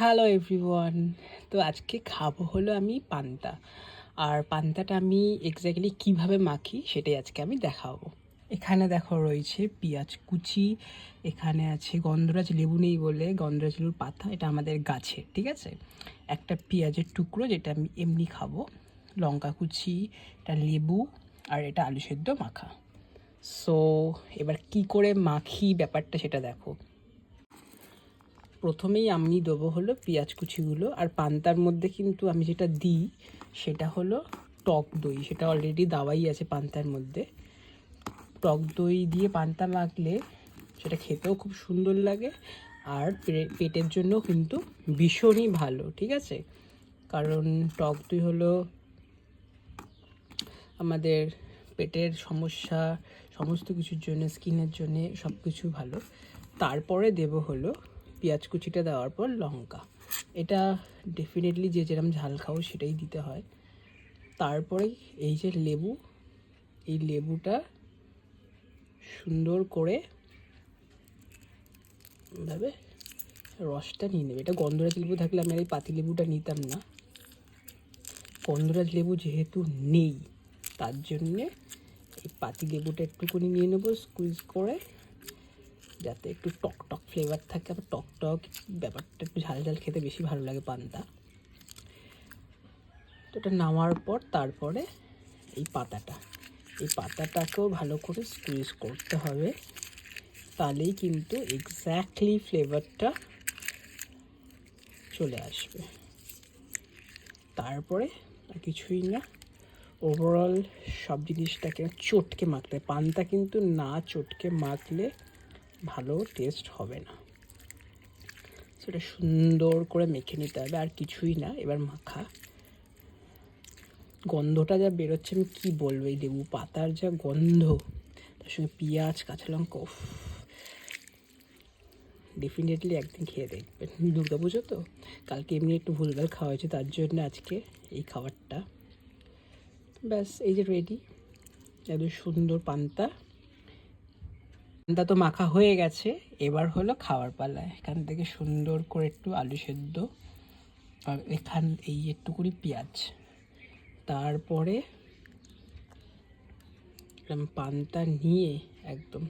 Hello everyone. তো আজকে খাবো হলো আমি পান্তা। আর পান্তাটা আমি এক্স্যাক্টলি কীভাবে মাখি সেটাই আজকে আমি দেখাবো। এখানে দেখো রয়েছে পেঁয়াজ কুচি, এখানে আছে গন্ধরাজ লেবু নেই বলে গন্ধরাজ লেবুর পাতা, এটা আমাদের গাছে, ঠিক আছে। একটা পেঁয়াজের টুকরো যেটা আমি এমনি খাবো, লঙ্কা কুচি, এটা লেবু, আর এটা আলু সেদ্ধ মাখা। সো এবার কি করে মাখি ব্যাপারটা সেটা দেখো। প্রথমেই আমি দেবো হলো পেঁয়াজ কুচিগুলো, আর পান্তার মধ্যে কিন্তু আমি যেটা দিই সেটা হলো টক দই, সেটা অলরেডি দেওয়াই আছে পান্তার মধ্যে। টক দই দিয়ে পান্তা মাখলে সেটা খেতেও খুব সুন্দর লাগে, আর পেটের জন্য কিন্তু ভীষণই ভালো, ঠিক আছে। কারণ টক দই হলো আমাদের পেটের সমস্যা, সমস্ত কিছুর জন্য, স্কিনের জন্য সব কিছু ভালো। তারপরে দেব হলো পেঁয়াজ কুচিটা দেওয়ার পর লঙ্কা, এটা ডেফিনেটলি যে যেরকম ঝাল খাও সেটাই দিতে হয়। তারপরে এই যে লেবু, এই লেবুটা সুন্দর করে ভাবে রসটা নিয়ে নেবে। এটা গন্ধরাজ লেবু থাকলে আমি আর এই পাতি লেবুটা নিতাম না। গন্ধরাজ লেবু যেহেতু নেই তার জন্যে এই পাতি লেবুটা একটুখানি নিয়ে নেবো স্কুইজ করে, যাতে একটু টক টক ফ্লেভার থাকে। আবার টক টক ব্যাপারটা একটু ঝাল ঝাল খেতে বেশি ভালো লাগে পান্তা। তো এটা নামার পর তারপরে এই পাতাটাকেও ভালো করে স্কুইজ করতে হবে, তাহলেই কিন্তু এক্স্যাক্টলি ফ্লেভারটা চলে আসবে। তারপরে কিছুই না, ওভারঅল সব জিনিসটাকে চটকে মাখতে হবে। পান্তা কিন্তু না চটকে মাখলে ভালো টেস্ট হবে না। সেটা সুন্দর করে মেখে নিতে হবে, আর কিছুই না। এবার মাখা, গন্ধটা যা বেরোচ্ছে আমি কী বলবো, এই লেবু পাতার যা গন্ধ, তার সঙ্গে পেঁয়াজ কাঁচা লঙ্কা, ডেফিনেটলি একদিন খেয়ে দেখবেন। দুর্গা পুজো তো, কালকে এমনি একটু ভুলভাল খাওয়া হয়েছে, তার জন্য আজকে এই খাবারটা। ব্যাস, এই যে রেডি একদম সুন্দর পান্তা। পান্তা তো মাখা হয়ে গেছে, এবার হলো খাওয়ার পালা। এখান থেকে সুন্দর করে একটু আলু সেদ্ধ, আর এই একটু করে পেঁয়াজ, তারপরে পান্তা নিয়ে একদম